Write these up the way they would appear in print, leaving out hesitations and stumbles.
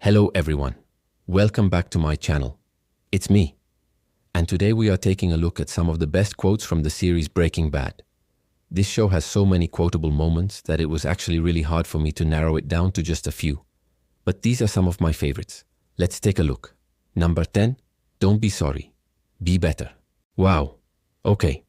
Hello everyone, welcome back to my channel. It's me, and today we are taking a look at some of the best quotes from the series Breaking Bad. This show has so many quotable moments that it was actually really hard for me to narrow it down to just a few. But these are some of my favorites. Let's take a look. Number 10, don't be sorry, be better. Wow, okay.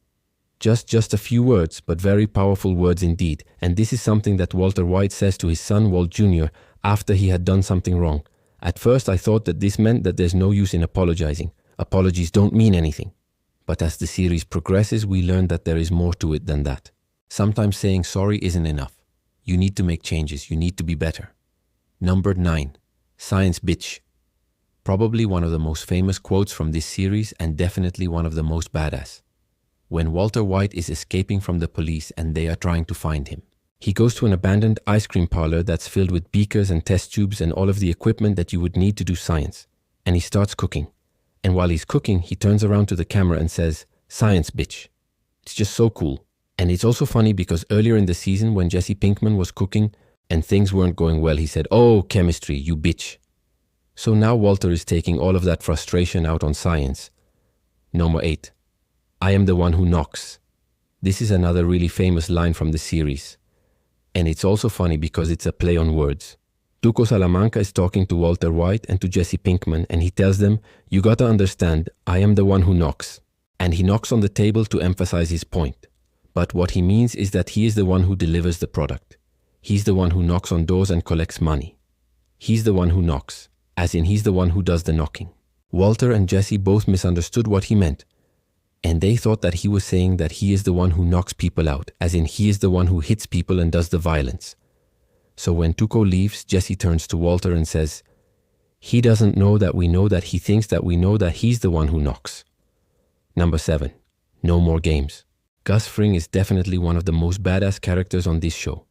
Just a few words, but very powerful words indeed. And this is something that Walter White says to his son Walt Jr. after he had done something wrong. At first I thought that this meant that there's no use in apologizing. Apologies don't mean anything. But as the series progresses, we learn that there is more to it than that. Sometimes saying sorry isn't enough. You need to make changes, you need to be better. Number 9, science bitch. Probably one of the most famous quotes from this series and definitely one of the most badass. When Walter White is escaping from the police and they are trying to find him. He goes to an abandoned ice cream parlor that's filled with beakers and test tubes and all of the equipment that you would need to do science. And he starts cooking. And while he's cooking, he turns around to the camera and says, "Science, bitch." It's just so cool. And it's also funny because earlier in the season when Jesse Pinkman was cooking and things weren't going well, he said, "Oh, chemistry, you bitch." So now Walter is taking all of that frustration out on science. Number 8. I am the one who knocks. This is another really famous line from the series. And it's also funny because it's a play on words. Tuco Salamanca is talking to Walter White and to Jesse Pinkman and he tells them, "You gotta understand, I am the one who knocks." And he knocks on the table to emphasize his point. But what he means is that he is the one who delivers the product. He's the one who knocks on doors and collects money. He's the one who knocks, as in he's the one who does the knocking. Walter and Jesse both misunderstood what he meant. And they thought that he was saying that he is the one who knocks people out, as in he is the one who hits people and does the violence. So when Tuco leaves, Jesse turns to Walter and says, "He doesn't know that we know that he thinks that we know that he's the one who knocks." Number 7, no more games. Gus Fring is definitely one of the most badass characters on this show.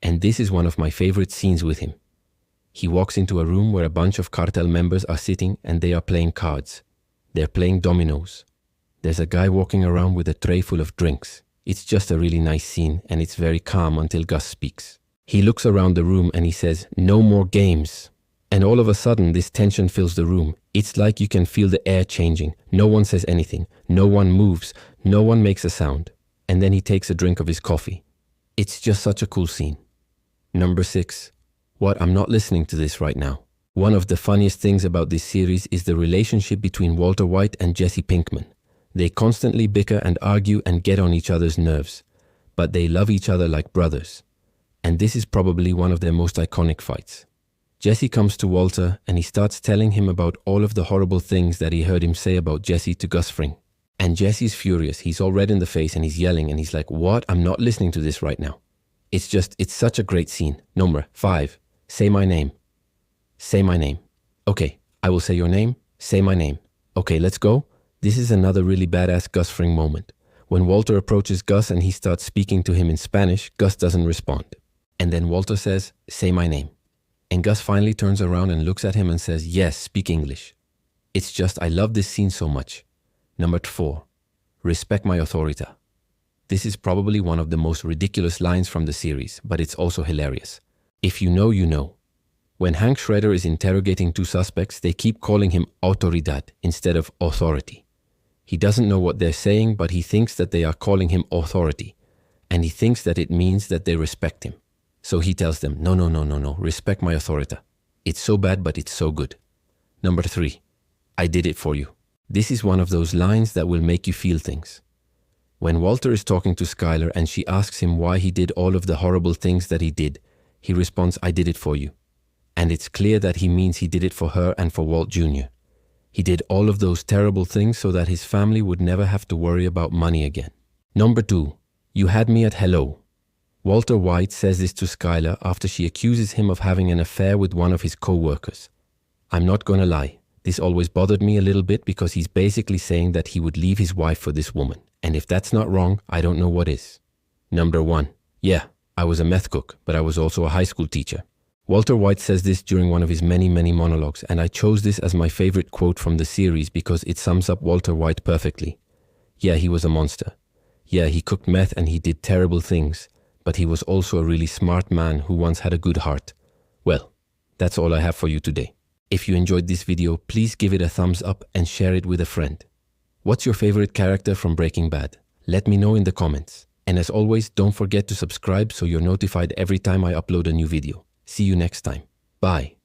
And this is one of my favorite scenes with him. He walks into a room where a bunch of cartel members are sitting and they are playing cards. They're playing dominoes. There's a guy walking around with a tray full of drinks. It's just a really nice scene and it's very calm until Gus speaks. He looks around the room and he says, "No more games." And all of a sudden this tension fills the room. It's like you can feel the air changing. No one says anything. No one moves. No one makes a sound. And then he takes a drink of his coffee. It's just such a cool scene. Number 6. What? I'm not listening to this right now. One of the funniest things about this series is the relationship between Walter White and Jesse Pinkman. They constantly bicker and argue and get on each other's nerves, but they love each other like brothers. And this is probably one of their most iconic fights. Jesse comes to Walter and he starts telling him about all of the horrible things that he heard him say about Jesse to Gus Fring. And Jesse's furious, he's all red in the face and he's yelling and he's like, "What? I'm not listening to this right now." It's such a great scene. Number 5, say my name. Say my name. Okay, I will say your name, say my name. Okay, let's go. This is another really badass Gus Fring moment. When Walter approaches Gus and he starts speaking to him in Spanish, Gus doesn't respond. And then Walter says, "Say my name." And Gus finally turns around and looks at him and says, "Yes, speak English." I love this scene so much. Number 4, respect my authority. This is probably one of the most ridiculous lines from the series, but it's also hilarious. If you know, you know. When Hank Schrader is interrogating 2 suspects, they keep calling him autoridad instead of authority. He doesn't know what they're saying, but he thinks that they are calling him authority. And he thinks that it means that they respect him. So he tells them, no, respect my authority. It's so bad, but it's so good. Number 3, I did it for you. This is one of those lines that will make you feel things. When Walter is talking to Skyler and she asks him why he did all of the horrible things that he did, he responds, "I did it for you." And it's clear that he means he did it for her and for Walt Jr. He did all of those terrible things so that his family would never have to worry about money again. Number 2, you had me at hello. Walter White says this to Skyler after she accuses him of having an affair with one of his co-workers. I'm not gonna lie, this always bothered me a little bit because he's basically saying that he would leave his wife for this woman. And if that's not wrong, I don't know what is. Number 1, yeah, I was a meth cook, but I was also a high school teacher. Walter White says this during one of his many monologues, and I chose this as my favorite quote from the series because it sums up Walter White perfectly. Yeah, he was a monster. Yeah, he cooked meth and he did terrible things, but he was also a really smart man who once had a good heart. Well, That's all I have for you today. If you enjoyed this video, please give it a thumbs up and share it with a friend. What's your favorite character from Breaking Bad? Let me know in the comments. And as always, don't forget to subscribe so you're notified every time I upload a new video. See you next time. Bye.